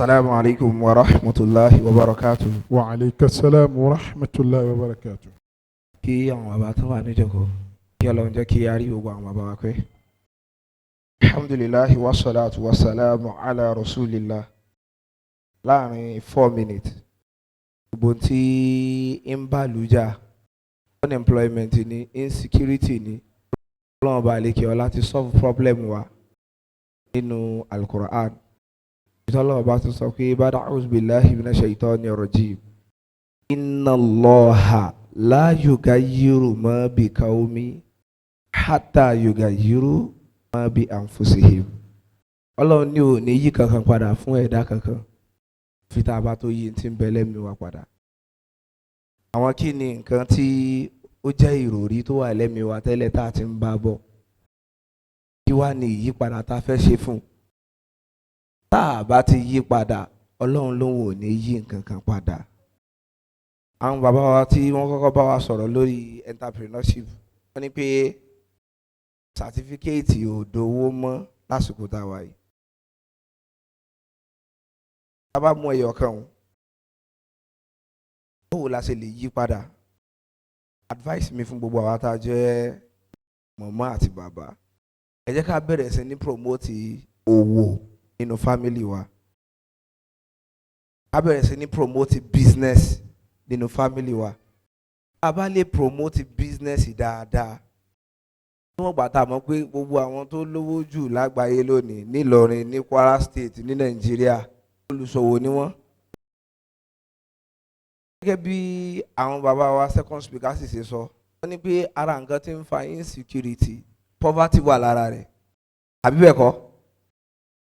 السلام عليكم ورحمة الله وبركاته. وعليك السلام ورحمة الله وبركاته. kí àwọn bàbá tó wà níjókòó kí Ọlọ́run jẹ́ kí a rí gbogbo àwọn bàbá wa pé. alhamdulillahi wassalatu wassalamu ala rasulillah. láàrin 4 minutes gbogbo tí ń bá lùjà unemployment ni insecurity ni Ọlọ́run bá lè kí ọ láti solve problem wa nínú al-Qur'an. Allah bá tún sọ pé ba'da a'udhu billahi minash shaitani rajim. Inna Allaha la yugayyiru ma bi qawmin hatta yugayyiru ma bi anfusihim. Ọlọ́run ní ò ní yí kankan padà fún ẹ̀dá kankan fi tá a bá tó yí tí ń bẹ lẹ́mìí wa padà. Àwọn kí ni nǹkan tí ó jẹ́ ìròrí tó wà lẹ́mìí wa tẹ́lẹ̀ tá a ti ń bá bọ̀? Kí wá ní ìyípadà tá a fẹ́ ṣe fún un? Tá a bá ti yí padà Ọlọ́run lòun ò ní yí nǹkan kan padà. Àwọn bàbá wa tí wọ́n kọ́kọ́ bá wa sọ̀rọ̀ lórí entrepreneurship wọ́n ní pé certificate ò dowó mọ́ lásìkò tá a wà yìí. Tá a bá mú ẹyọ kan o báwo la ṣe lè yí padà? Advice mi fún gbogbo àwa tá a jẹ́ màmá àti bàbá, ẹ jẹ́ ká bẹ̀rẹ̀ sí ní promote òwò nínú family wa. A bẹ̀rẹ̀ sí ní promote business nínú family wa. A bá lè promote business dáadáa. Níwọ̀n gbà tá a mọ̀ pé gbogbo àwọn tó lówó jù lágbàáyé lónìí ní Ìlọrin, ní Kwara State, ní Nàìjíríà olùṣòwò ni wọ́n. Gẹ́gẹ́ bí àwọn bàbá wa second speaker sì ṣe sọ, wọ́n ní pé ara nǹkan tí ń fa insecurity, poverty wà lára rẹ̀. Àbí bẹ́ẹ̀ kọ́?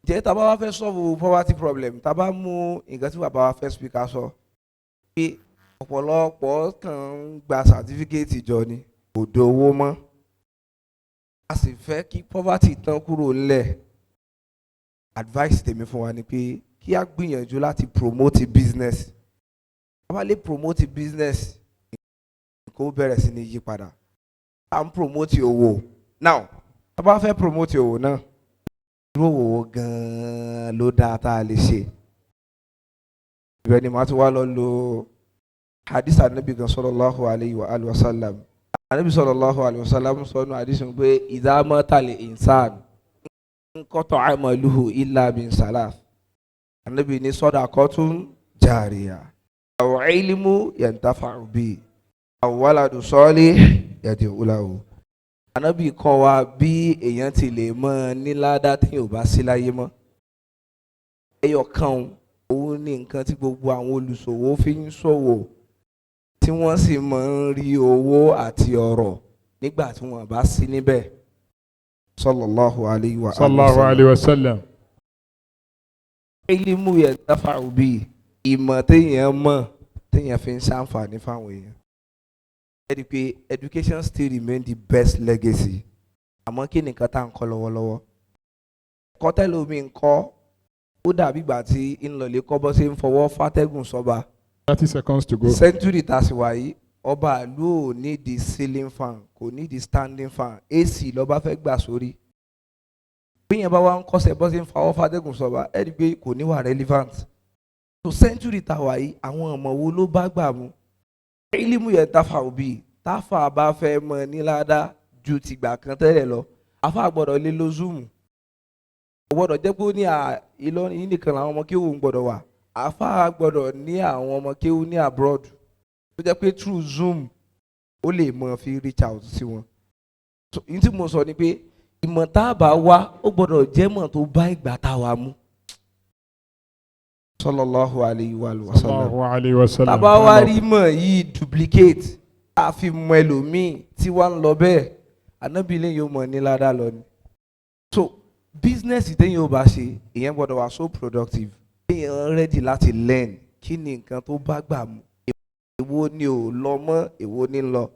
Jẹ́ tá bá wá fẹ́ solve poverty problem, tá bá mú nǹkan tí bàbá wa first speaker sọ pé ọ̀pọ̀lọpọ̀ kàn ń gba certificate jọ ni kò dowó mọ́. A sì fẹ́ kí poverty tán kúrò ńlẹ̀. Advice tèmi fún wa ni pé kí a gbìyànjú láti promote business. A bá lè promote business kó bẹ̀rẹ̀ sí ní yí padà. À ń promote owó. Now, tá bá fẹ́ promote owó náà, irú òwò gan-an ló dáa tá a lè ṣe. Ibẹ̀ ni màá tún wá lọ lo hadith anabi gan sallallahu alayhi wa alihi wa sallam. Anabi sallallahu alayhi wa sallam sọ nínú hadith pé idha matal insan inqata'a amaluhu illa min salas. Anabi ní sadaqatun jariyah aw ilmu yantafa'u bihi aw waladu salih yad'u lahu. Ànábì kọ́ wa bí èèyàn ti lè mọ ní ládá tí yóò bá sí láyé mọ́. Ẹyọ kan òun ní nǹkan tí gbogbo àwọn olùṣòwò fi ń ṣòwò tí wọ́n sì máa ń rí owó àti ọrọ̀ nígbà tí wọ́n bá sí níbẹ̀. Sallallahu alayhi wa sallam. Ilmu yantafa'u bihi, ìmọ̀ téèyàn mọ̀ téèyàn fi ń ṣàǹfààní fáwọn èèyàn. Education still remain the best legacy. Àmọ́ kí ni nǹkan tá à ń kọ́ lọ́wọ́lọ́wọ́? Ẹ̀kọ́ tẹ́lẹ̀ omi ń kọ́ ó dàbí ìgbà tí ńlọlẹ̀ kọ́ bọ́ sí ń fọwọ́ fátẹ́gùn sọ́ba. 30 seconds to go. Century tá a sì wà yìí, ọba ìlú ò ní di ceiling fan, kò ní di standing fan, AC lọ́ba fẹ́ gbà sórí. Bí yẹn bá wá ń kọ́sẹ̀ bọ́ sí ń fọwọ́ fátẹ́gùn sọ́ba, ẹ̀ rí i pé kò ní wà relevant. So century tá a wà yìí, àwọn ọmọ wo ló bá gbà mú? Ilmu yantafa'u bihi, táfà bá fẹ́ mọ níláadá ju tìgbà kan tẹ́lẹ̀ lọ, àfà gbọ́dọ̀ lé lo zoom. Ó gbọ́dọ̀ jẹ́ pé ó ní Ìlọrin yìí nìkan làwọn ọmọ kéwù ń gbọ́dọ̀ wà. Àfà gbọ́dọ̀ ní àwọn ọmọ kéwù ní abroad. Ó jẹ́ pé through zoom ó lè mọ fi reach out sí wọn. So yìí tí mo sọ ni pé ìmọ̀ tá a bá wá ó gbọ́dọ̀ jẹ́ mọ̀ tó bá ìgbà tá a wà mú. Sallallahu alayhi wa sallam. Tàbá wá rí mọ̀ yìí duplicate, a fi mọ ẹlòmíì tí wá ń lọ bẹ́ẹ̀, Ànábì lè yóò mọ̀ ní ládàá lọ ni. So business téèyàn ò bá ṣe, èèyàn gbọ́dọ̀ wà so productive. Èèyàn ready láti learn kí ni nǹkan tó bá gbà mú. Èwo ni ò lọ mọ́, èwo ni ń lọ.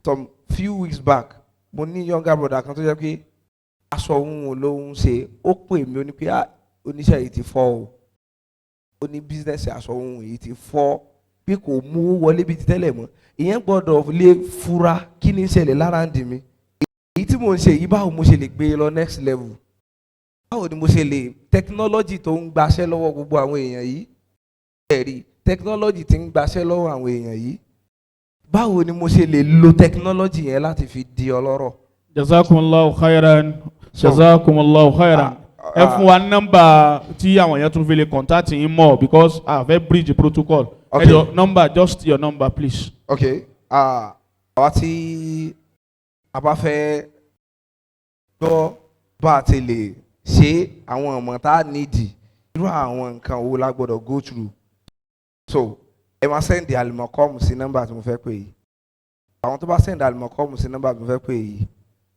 Some few weeks back, mo ní younger brother kan tó jẹ́ pé aṣọ òun ló ń ṣe, ó pè mí ó ní pé oníṣẹ́ yìí ti fọ́ o. Ó ní business aṣọ òun yìí ti fọ́ pé kò mú wọlé bí ti tẹ́lẹ̀ mọ́. Ìyẹn gbọ́dọ̀ lè fura kí ni ń ṣẹlẹ̀ lára ń dì mí. Èyí tí mo ń ṣe yìí báwo mo ṣe lè gbé lọ next level. báwo ni mo ṣe lè technology tó ń gbaṣẹ́ lọ́wọ́ gbogbo àwọn èèyàn yìí ẹ̀rí technology tí ń gbaṣẹ́ lọ́wọ́ àwọn èèyàn yìí báwo ni mo ṣe lè lo technology yẹn láti fi di ọlọ́rọ̀. jazakumullahu khairan jazakumullahu khairan ẹ fún wa nọ́mbà tí àwọn èèyàn tún fi lè contact yín mọ́ because I have bridge the protocol. Okay. Your number, just your number please. Okay. Àwa tí a bá fẹ́ gbọ́ bá a ti lè ṣe àwọn ọmọ tá a nídìí irú àwọn nǹkan wo la gbọ́dọ̀ go through. So ẹ máa send Al-Maqam sí nọ́mbà tí mo fẹ́ pè yìí. Àwọn tó bá send Al-Maqam sí nọ́mbà tí mo fẹ́ pè yìí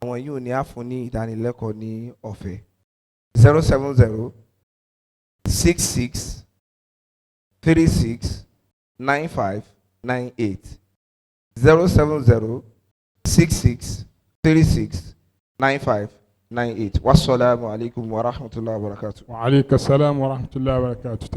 àwọn yìí ò ní àfún ní ìdánilẹ́kọ̀ọ́ ní ọ̀fẹ́. 070 66 36 95 98 070 66 36 95 98. Wassalamu alaikum wa rahmatullahi wa barakatuh. وعليك السلام ورحمة الله وبركاته.